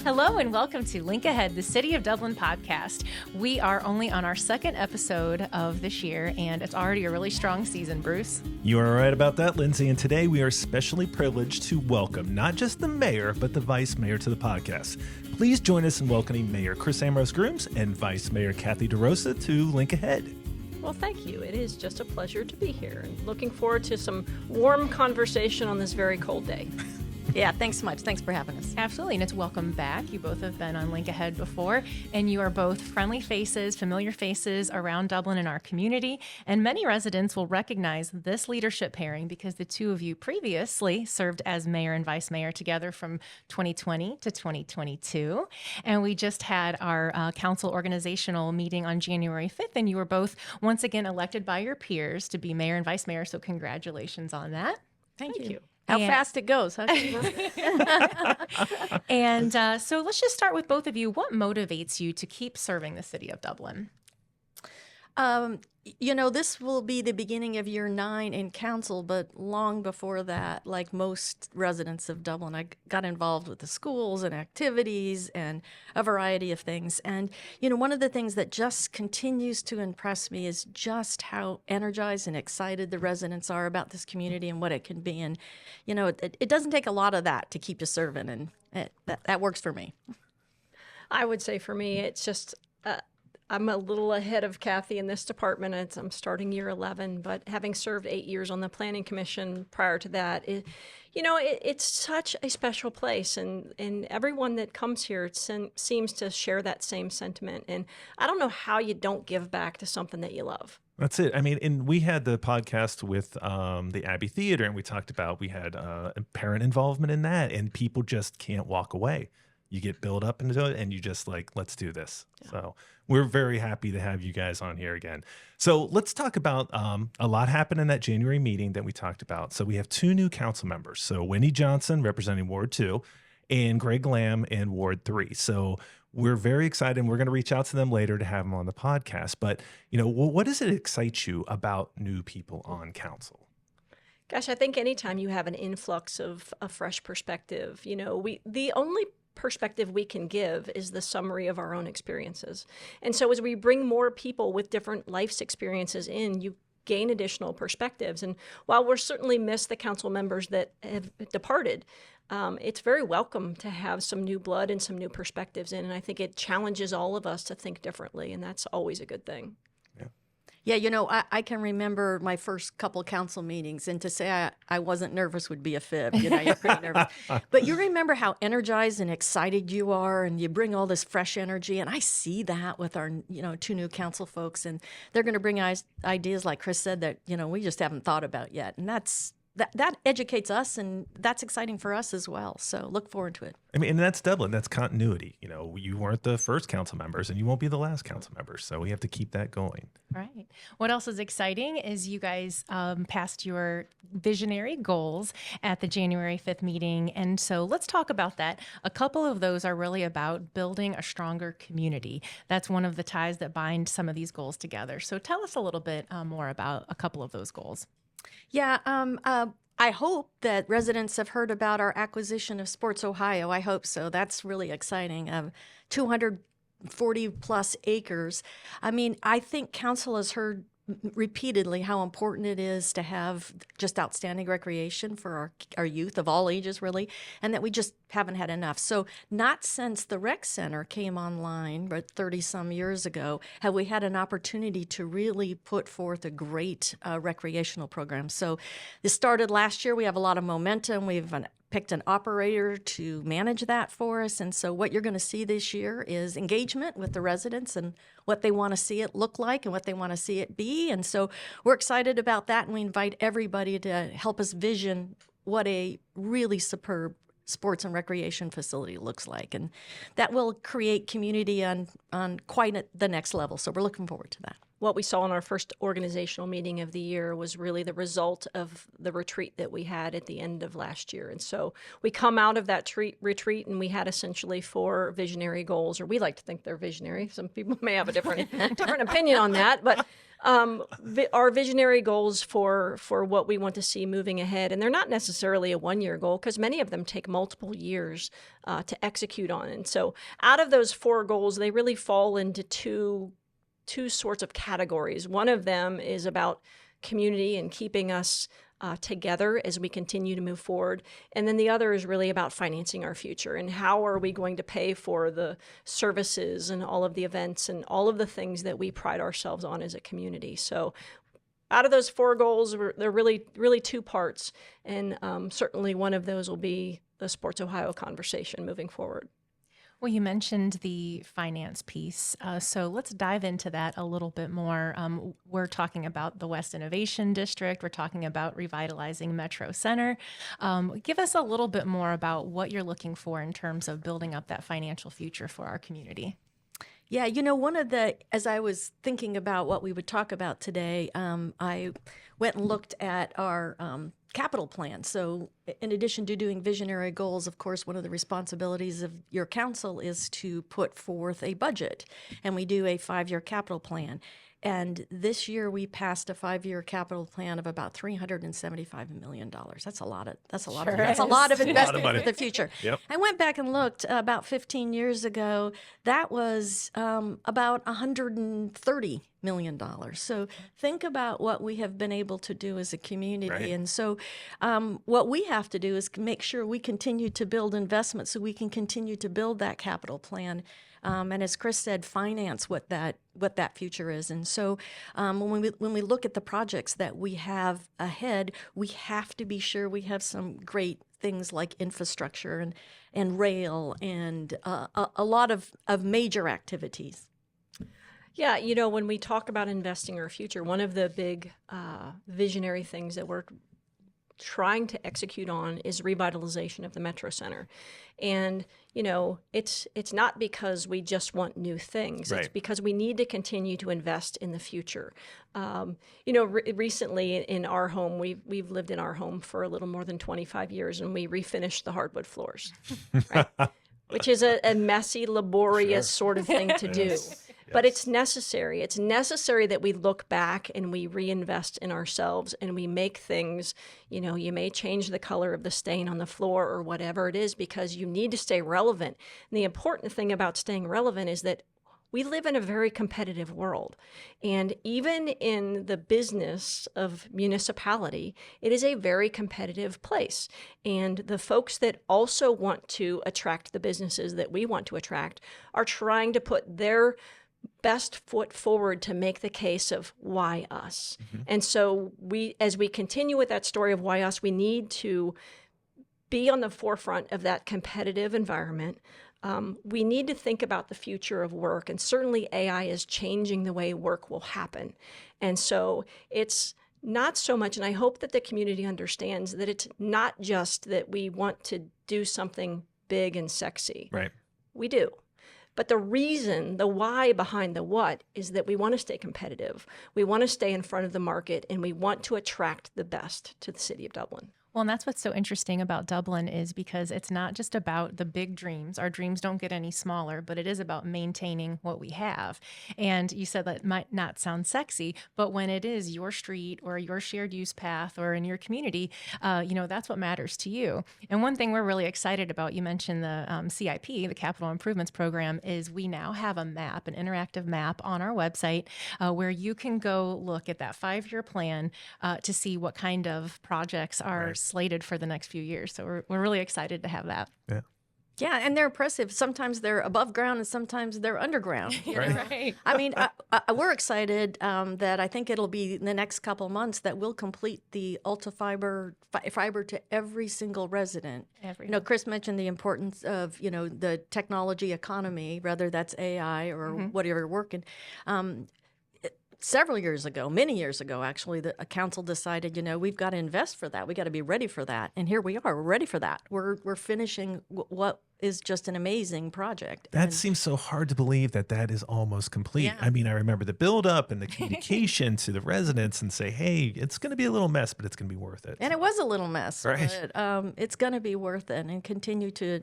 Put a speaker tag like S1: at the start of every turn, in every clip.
S1: Hello and welcome to Link Ahead, the City of Dublin podcast. We are only on our second episode of this year, and it's already a really strong season, Bruce.
S2: You are right about that, Lindsay, and today we are especially privileged to welcome not just the mayor, but the vice mayor to the podcast. Please join us in welcoming Mayor Amorose Groomes and Vice Mayor Cathy to Link Ahead.
S3: Well, thank you. It is just a pleasure to be here and looking forward to some warm conversation on this very cold day.
S4: Yeah, thanks so much. Thanks for having us.
S1: Absolutely, and it's welcome back. You both have been on Link Ahead before, and you are both friendly faces, familiar faces around Dublin and our community, and many residents will recognize this leadership pairing because the two of you previously served as mayor and vice mayor together from 2020 to 2022, and we just had our council organizational meeting on January 5th, and you were both once again elected by your peers to be mayor and vice mayor, so congratulations on that.
S3: Thank you.
S4: How fast it goes, huh?
S1: And so let's just start with both of you. What motivates you to keep serving the city of Dublin?
S4: This will be the beginning of year 9 in council, but long before that, like most residents of Dublin, I got involved with the schools and activities and a variety of things. And, one of the things that just continues to impress me is just how energized and excited the residents are about this community and what it can be. And, it doesn't take a lot of that to keep you serving, and that works for me.
S3: I would say for me, it's just... I'm a little ahead of Cathy in this department. I'm starting year 11, but having served 8 years on the Planning Commission prior to that, it's such a special place, and everyone that comes here seems to share that same sentiment. And I don't know how you don't give back to something that you love.
S2: That's it. I mean, and we had the podcast with the Abbey Theater, and we talked about we had parent involvement in that, and people just can't walk away. You get built up into it and you just let's do this. Yeah. So we're very happy to have you guys on here again. So let's talk about a lot happened in that January meeting that we talked about. So we have 2 new council members. So Wendy Johnson representing Ward 2 and Greg Lamb in Ward 3. So we're very excited, and we're going to reach out to them later to have them on the podcast. But, what does it excite you about new people on council?
S3: Gosh, I think anytime you have an influx of a fresh perspective, the only perspective we can give is the summary of our own experiences. And so as we bring more people with different life's experiences in, you gain additional perspectives. And while we're certainly miss the council members that have departed, it's very welcome to have some new blood and some new perspectives in. And I think it challenges all of us to think differently. And that's always a good thing.
S4: Yeah, I can remember my first couple council meetings, and to say I wasn't nervous would be a fib. You're pretty nervous. But you remember how energized and excited you are, and you bring all this fresh energy. And I see that with our, 2 new council folks, and they're going to bring ideas, like Chris said, that, we just haven't thought about yet. And that educates us, and that's exciting for us as well. So look forward to it.
S2: I mean, and that's Dublin. That's continuity. You weren't the first council members, and you won't be the last council members. So we have to keep that going.
S1: Right. What else is exciting is you guys passed your visionary goals at the January 5th meeting. And so let's talk about that. A couple of those are really about building a stronger community. That's one of the ties that bind some of these goals together. So tell us a little bit more about a couple of those goals.
S4: Yeah, I hope that residents have heard about our acquisition of Sports Ohio. I hope so. That's really exciting. 240 plus acres. I mean, I think council has heard repeatedly how important it is to have just outstanding recreation for our youth of all ages, really, and that we just haven't had enough. So not since the rec center came online, but 30-some years ago, have we had an opportunity to really put forth a great recreational program. So this started last year. We have a lot of momentum. We've picked an operator to manage that for us. And so what you're going to see this year is engagement with the residents and what they want to see it look like and what they want to see it be. And so we're excited about that, and we invite everybody to help us vision what a really superb sports and recreation facility looks like. And that will create community on quite the next level. So we're looking forward to that.
S3: What we saw in our first organizational meeting of the year was really the result of the retreat that we had at the end of last year. And so we come out of that retreat, and we had essentially 4 visionary goals, or we like to think they're visionary. Some people may have a different opinion on that, but our visionary goals for what we want to see moving ahead, and they're not necessarily a one-year goal because many of them take multiple years to execute on. And so out of those 4 goals, they really fall into two sorts of categories. One of them is about community and keeping us together as we continue to move forward. And then the other is really about financing our future and how are we going to pay for the services and all of the events and all of the things that we pride ourselves on as a community. So out of those 4 goals, they're really 2 parts. And certainly one of those will be the Sports Ohio conversation moving forward.
S1: Well, you mentioned the finance piece. So let's dive into that a little bit more. We're talking about the West Innovation District. We're talking about revitalizing Metro Center. Give us a little bit more about what you're looking for in terms of building up that financial future for our community.
S4: Yeah, as I was thinking about what we would talk about today, I went and looked at our capital plan. So in addition to doing visionary goals, of course, one of the responsibilities of your council is to put forth a budget. And we do a 5-year capital plan. And this year we passed a 5-year capital plan of about $375 million. That's a lot of investment for the future.
S2: Yep.
S4: I went back and looked about 15 years ago. That was about $130 million. So think about what we have been able to do as a community.
S2: Right.
S4: And so what we have to do is make sure we continue to build investment so we can continue to build that capital plan. And as Chris said, finance what that future is. And so when we look at the projects that we have ahead, we have to be sure we have some great things like infrastructure and rail and a lot of major activities.
S3: Yeah, when we talk about investing our future, one of the big visionary things that we're trying to execute on is revitalization of the Metro Center. And, it's not because we just want new things.
S2: Right.
S3: It's because we need to continue to invest in the future. Recently in our home, we've lived in our home for a little more than 25 years, and we refinished the hardwood floors, right? Which is a messy, laborious sort of thing to do. But it's necessary. It's necessary that we look back and we reinvest in ourselves and we make things, you may change the color of the stain on the floor or whatever it is because you need to stay relevant. And the important thing about staying relevant is that we live in a very competitive world. And even in the business of municipality, it is a very competitive place. And the folks that also want to attract the businesses that we want to attract are trying to put their best foot forward to make the case of why us. Mm-hmm. And so as we continue with that story of why us, we need to be on the forefront of that competitive environment. We need to think about the future of work, and certainly AI is changing the way work will happen. And so it's not so much, and I hope that the community understands that it's not just that we want to do something big and sexy.
S2: Right.
S3: We do. But the reason, the why behind the what, is that we want to stay competitive. We want to stay in front of the market, and we want to attract the best to the city of Dublin.
S1: Well, and that's what's so interesting about Dublin is because it's not just about the big dreams. Our dreams don't get any smaller, but it is about maintaining what we have. And you said that might not sound sexy, but when it is your street or your shared use path or in your community, that's what matters to you. And one thing we're really excited about, you mentioned the CIP, the Capital Improvements Program, is we now have a map, an interactive map on our website where you can go look at that 5-year plan to see what kind of projects are slated for the next few years. So we're really excited to have that.
S2: Yeah.
S4: Yeah, and they're impressive. Sometimes they're above ground and sometimes they're underground.
S1: Right.
S4: I mean, we're excited that I think it'll be in the next couple months that we'll complete the fiber to every single resident. Chris mentioned the importance of, the technology economy, whether that's AI or whatever you're working. Several years ago, many years ago, actually, the council decided, we've got to invest for that. We got to be ready for that. And here we are. We're ready for that. We're finishing what is just an amazing project.
S2: That seems so hard to believe that is almost complete.
S4: Yeah.
S2: I mean, I remember the build up and the communication to the residents and say, hey, it's going to be a little mess, but it's going to be worth it.
S4: And it was a little mess.
S2: Right.
S4: But it's going to be worth it and continue to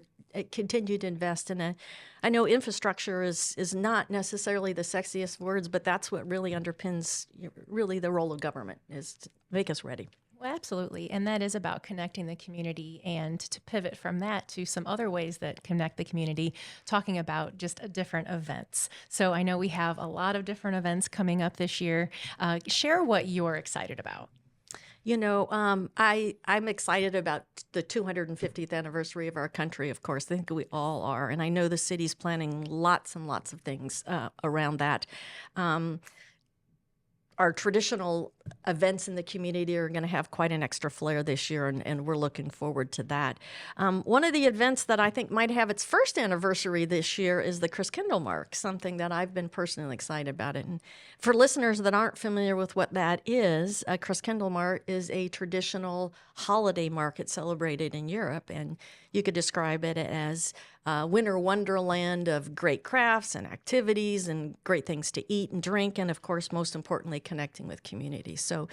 S4: continue to invest in it. I know infrastructure is not necessarily the sexiest words, but that's what really underpins really the role of government, is to make us ready.
S1: Well, absolutely. And that is about connecting the community, and to pivot from that to some other ways that connect the community, talking about just different events. So I know we have a lot of different events coming up this year. Share what you're excited about.
S4: You know, I'm excited about the 250th anniversary of our country, of course. I think we all are. And I know the city's planning lots and lots of things around that. Our traditional events in the community are going to have quite an extra flair this year, and we're looking forward to that. One of the events that I think might have its first anniversary this year is the Christkindl Mark, something that I've been personally excited about it. And for listeners that aren't familiar with what that is, a Christkindl Mark is a traditional holiday market celebrated in Europe, and you could describe it as winter wonderland of great crafts and activities and great things to eat and drink, and of course, most importantly, connecting with community. So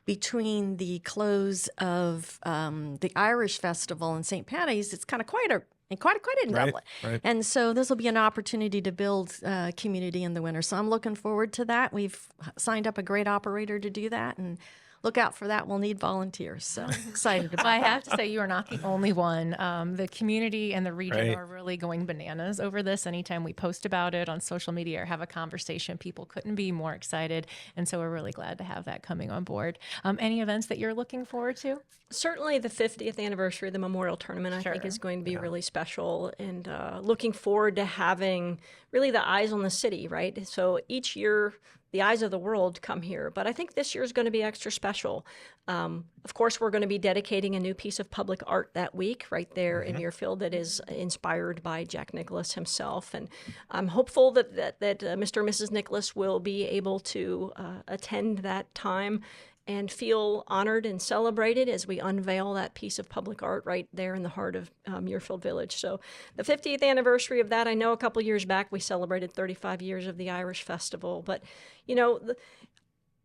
S4: between the close of the Irish Festival and St. Paddy's, it's kind of quite in Dublin.
S2: Right.
S4: And so this will be an opportunity to build community in the winter. So I'm looking forward to that. We've signed up a great operator to do that, and look out for that. We'll need volunteers. So excited about
S1: Well, I
S4: that.
S1: have to say, you are not the only one. The community and the region
S2: Right.
S1: are really going bananas over this. Anytime we post about it on social media or have a conversation, people couldn't be more excited. And so we're really glad to have that coming on board. Any events that you're looking forward to?
S3: Certainly the 50th anniversary of the Memorial Tournament, I think,
S1: Sure.
S3: is going to be really special, and looking forward to having really the eyes on the city, right? So each year, the eyes of the world come here, but I think this year is going to be extra special. Of course, we're going to be dedicating a new piece of public art that week right there in Muirfield that is inspired by Jack Nicklaus himself, and I'm hopeful that Mr. and Mrs. Nicklaus will be able to attend that time and feel honored and celebrated as we unveil that piece of public art right there in the heart of Muirfield Village. So the 50th anniversary of that, I know a couple years back we celebrated 35 years of the Irish Festival, but you know,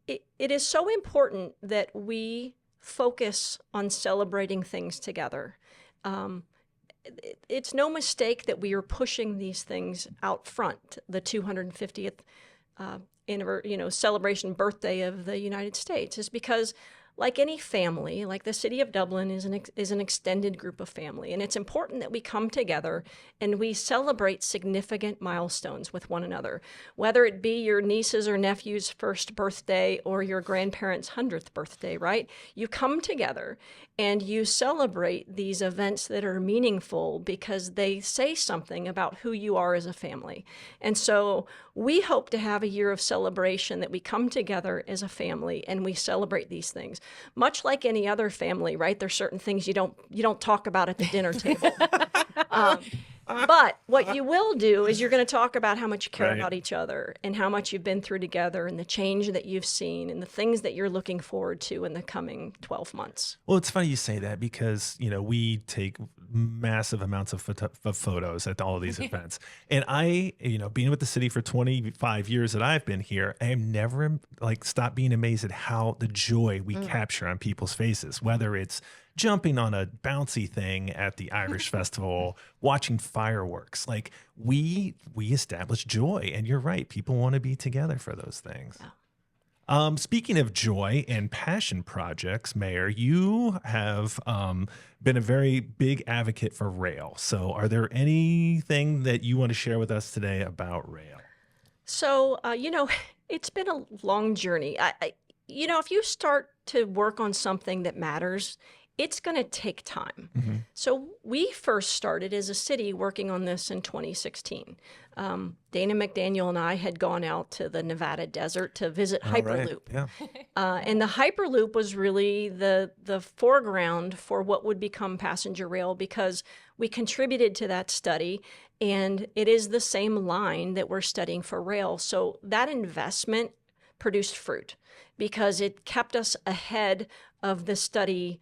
S3: it is so important that we focus on celebrating things together. It's no mistake that we are pushing these things out front. The 250th celebration birthday of the United States is because, like any family, like the city of Dublin is an extended group of family, and it's important that we come together and we celebrate significant milestones with one another, whether it be your niece's or nephew's first birthday or your grandparents' 100th birthday, right? You come together and you celebrate these events that are meaningful because they say something about who you are as a family. And so we hope to have a year of celebration that we come together as a family and we celebrate these things. Much like any other family, right? There's certain things you don't talk about at the dinner table. But what you will do is you're going to talk about how much you care about each other and how much you've been through together and the change that you've seen and the things that you're looking forward to in the coming 12 months.
S2: Well, it's funny you say that because, we take massive amounts of photos at all of these events. And I, being with the city for 25 years that I've been here, I am never stopped being amazed at how the joy we capture on people's faces, whether it's jumping on a bouncy thing at the Irish Festival, watching fireworks. Like we establish joy, and you're right. People want to be together for those things. Yeah. Speaking of joy and passion projects, Mayor, you have been a very big advocate for rail. So are there anything that you want to share with us today about rail?
S3: So, it's been a long journey. If you start to work on something that matters, it's going to take time. Mm-hmm. So we first started as a city working on this in 2016. Dana McDaniel and I had gone out to the Nevada desert to visit Hyperloop.
S2: Right. Yeah.
S3: And the Hyperloop was really the foreground for what would become passenger rail because we contributed to that study, and it is the same line that we're studying for rail. So that investment produced fruit because it kept us ahead of the study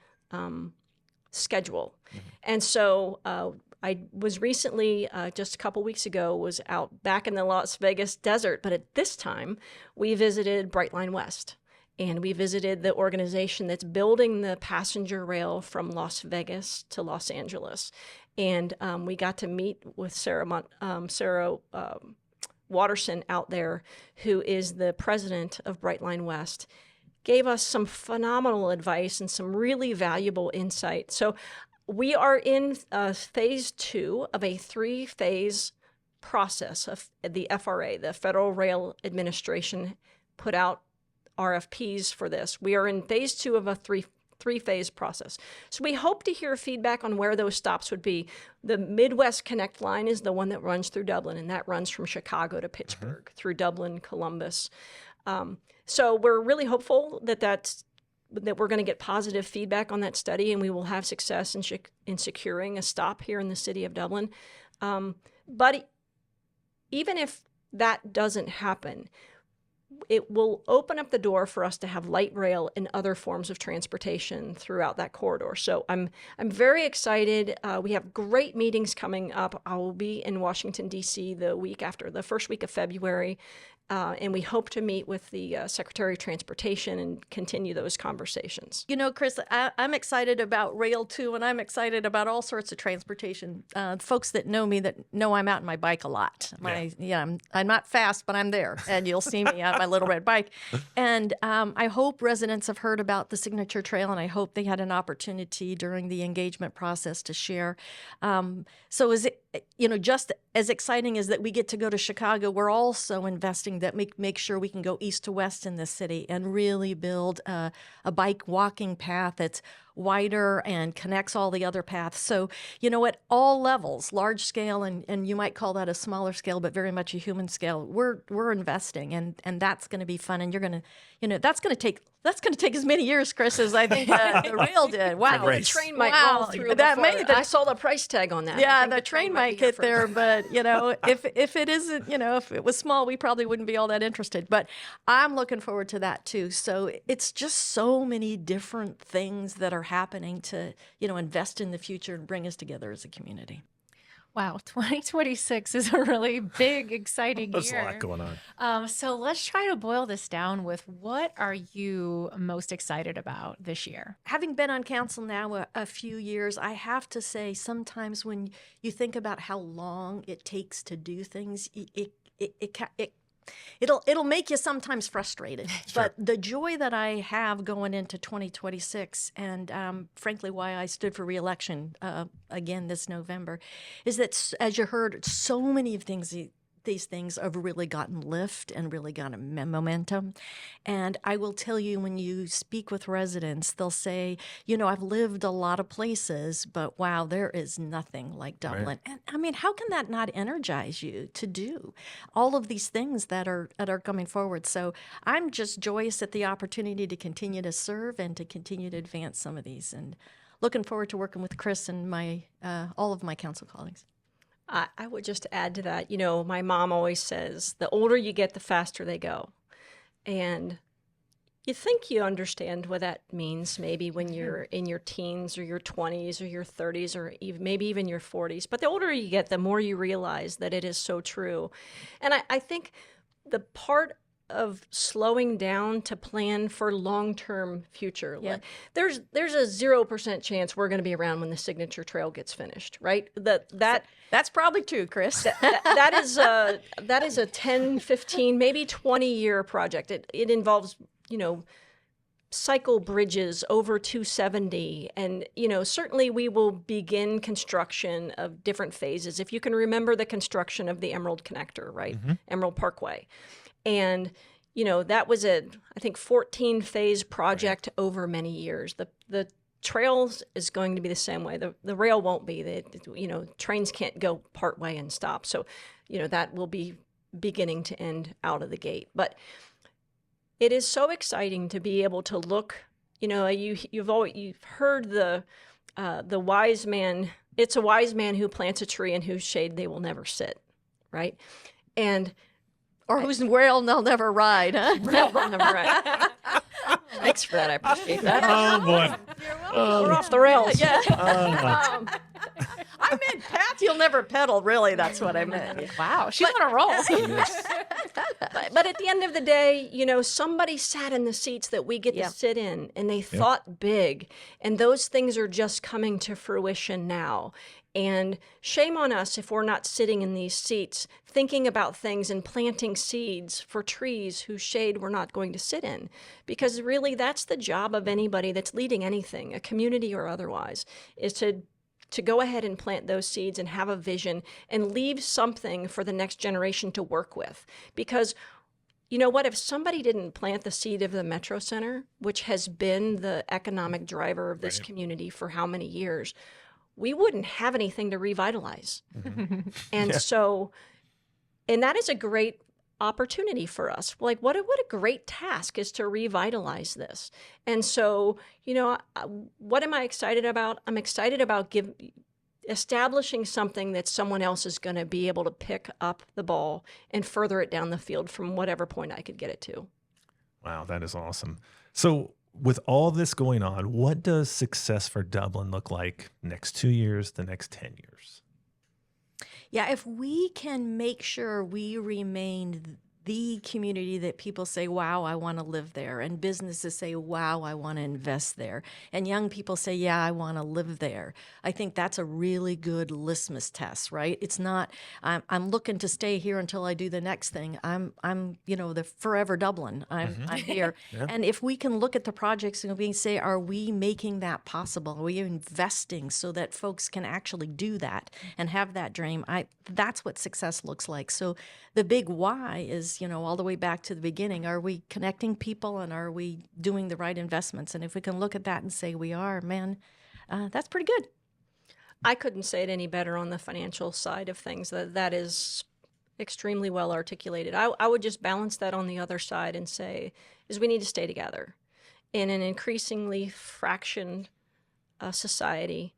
S3: schedule. Mm-hmm. And so I was recently, just a couple weeks ago, was out back in the Las Vegas desert, but at this time we visited Brightline West. And we visited the organization that's building the passenger rail from Las Vegas to Los Angeles. And we got to meet with Sarah Watterson out there, who is the president of Brightline West, gave us some phenomenal advice and some really valuable insight. So we are in phase 2 of a 3-phase process of the FRA, the Federal Rail Administration, put out RFPs for this. We are in phase 2 of a three-phase process. So we hope to hear feedback on where those stops would be. The Midwest Connect line is the one that runs through Dublin, and that runs from Chicago to Pittsburgh through Dublin, Columbus. So we're really hopeful that we're going to get positive feedback on that study, and we will have success in securing a stop here in the city of Dublin. But even if that doesn't happen, it will open up the door for us to have light rail and other forms of transportation throughout that corridor. So I'm very excited. We have great meetings coming up. I will be in Washington, D.C. the first week of February. And we hope to meet with the Secretary of Transportation and continue those conversations.
S4: You know, Chris, I'm excited about rail too, and I'm excited about all sorts of transportation. Folks that know me that know I'm out on my bike a lot. I'm not fast, but I'm there, and you'll see me on my little red bike. And I hope residents have heard about the Signature Trail, and I hope they had an opportunity during the engagement process to share. So is it, just as exciting as that we get to go to Chicago, we're also investing that make sure we can go east to west in this city and really build a bike walking path that's wider and connects all the other paths. So, at all levels, large scale, and you might call that a smaller scale, but very much a human scale, we're investing, and that's going to be fun. And you're going to, that's going to take as many years, Chris, as I think the rail did. Wow,
S3: the train might roll through. I saw the price tag on that.
S4: Yeah, the train might get there, but if it isn't, if it was small, we probably wouldn't be all that interested. But I'm looking forward to that too. So it's just so many different things that are happening to invest in the future and bring us together as a community.
S1: Wow, 2026 is a really big, exciting
S2: There's
S1: year.
S2: a lot going on.
S1: So let's try to boil this down with what are you most excited about this year?
S4: Having been on council now a few years, I have to say sometimes when you think about how long it takes to do things, it'll make you sometimes frustrated.
S2: Sure.
S4: But the joy that I have going into 2026, and frankly why I stood for re-election again this November, is that, as you heard, so many of these things have really gotten lift and really gotten momentum. And I will tell you, when you speak with residents, they'll say, I've lived a lot of places, but wow, there is nothing like Dublin.
S2: Right.
S4: And I mean, how can that not energize you to do all of these things that are coming forward? So I'm just joyous at the opportunity to continue to serve and to continue to advance some of these, and looking forward to working with Chris and all of my council colleagues.
S3: I would just add to that, my mom always says, the older you get, the faster they go. And you think you understand what that means maybe when you're in your teens or your 20s or your 30s or maybe even your 40s. But the older you get, the more you realize that it is so true. And I think the part of slowing down to plan for long-term future.
S4: Yeah.
S3: Like, there's a 0% chance we're going to be around when the Signature Trail gets finished, right?
S4: That's probably true, Chris.
S3: that is a 10, 15, maybe 20-year project. It involves, cycle bridges over 270, and certainly we will begin construction of different phases. If you can remember the construction of the Emerald Connector, right?
S2: Mm-hmm.
S3: Emerald Parkway. And, that was I think 14-phase project over many years. The trails is going to be the same way. The rail won't be. Trains can't go part way and stop. So, that will be beginning to end out of the gate. But it is so exciting to be able to look, you've heard the wise man, it's a wise man who plants a tree in whose shade they will never sit, right? And
S4: Or whose rail they'll never ride, huh?
S3: They'll never ride. Thanks for that. I appreciate that.
S2: Oh boy.
S3: We're off the rails.
S4: Yeah. I meant Pat You'll never pedal, really. That's what I meant.
S1: Wow, she's on a roll.
S3: But at the end of the day, somebody sat in the seats that we get to sit in, and they thought big. And those things are just coming to fruition now. And shame on us if we're not sitting in these seats thinking about things and planting seeds for trees whose shade we're not going to sit in. Because really, that's the job of anybody that's leading anything, a community or otherwise, is to go ahead and plant those seeds and have a vision and leave something for the next generation to work with. Because you know what? If somebody didn't plant the seed of the Metro Center, which has been the economic driver of this community for how many years, we wouldn't have anything to revitalize. And so, and that is a great opportunity for us. Like, what a great task is to revitalize this. And so, what am I excited about? I'm excited about establishing something that someone else is going to be able to pick up the ball and further it down the field from whatever point I could get it to.
S2: Wow, that is awesome. So with all this going on, what does success for Dublin look like next 2 years, the next 10 years?
S4: Yeah, if we can make sure we remain the community that people say, wow, I want to live there, and businesses say, wow, I want to invest there, and young people say, yeah, I want to live there, I think that's a really good litmus test, right? It's not, I'm looking to stay here until I do the next thing. I'm the forever Dublin. I'm here. Yeah. And if we can look at the projects and we say, are we making that possible? Are we investing so that folks can actually do that and have that dream? That's what success looks like. So the big why is, all the way back to the beginning. Are we connecting people, and are we doing the right investments? And if we can look at that and say we are, man, that's pretty good.
S3: I couldn't say it any better on the financial side of things. That is extremely well articulated. I would just balance that on the other side and say is we need to stay together in an increasingly fractioned society.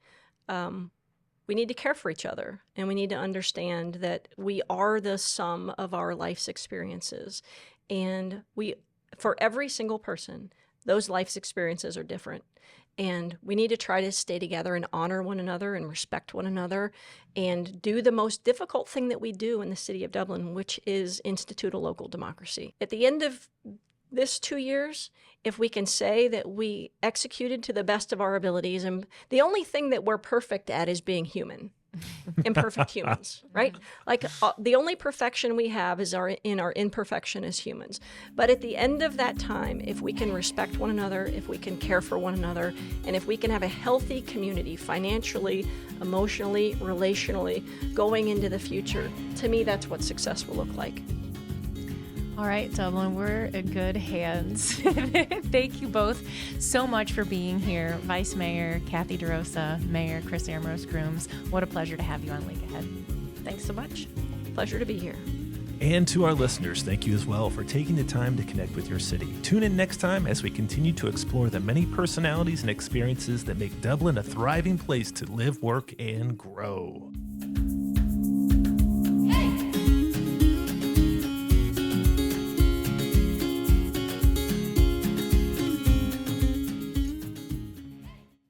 S3: We need to care for each other, and we need to understand that we are the sum of our life's experiences. And for every single person, those life's experiences are different. And we need to try to stay together and honor one another and respect one another and do the most difficult thing that we do in the city of Dublin, which is institute a local democracy. At the end of this 2 years, if we can say that we executed to the best of our abilities, and the only thing that we're perfect at is being human, imperfect humans, right? Like the only perfection we have is in our imperfection as humans. But at the end of that time, if we can respect one another, if we can care for one another, and if we can have a healthy community financially, emotionally, relationally, going into the future, to me, that's what success will look like.
S1: All right, Dublin, we're in good hands. Thank you both so much for being here. Vice Mayor Cathy DeRosa, Mayor Chris Amorose Groomes. What a pleasure to have you on Link Ahead.
S3: Thanks so much. Pleasure to be here.
S2: And to our listeners, thank you as well for taking the time to connect with your city. Tune in next time as we continue to explore the many personalities and experiences that make Dublin a thriving place to live, work, and grow.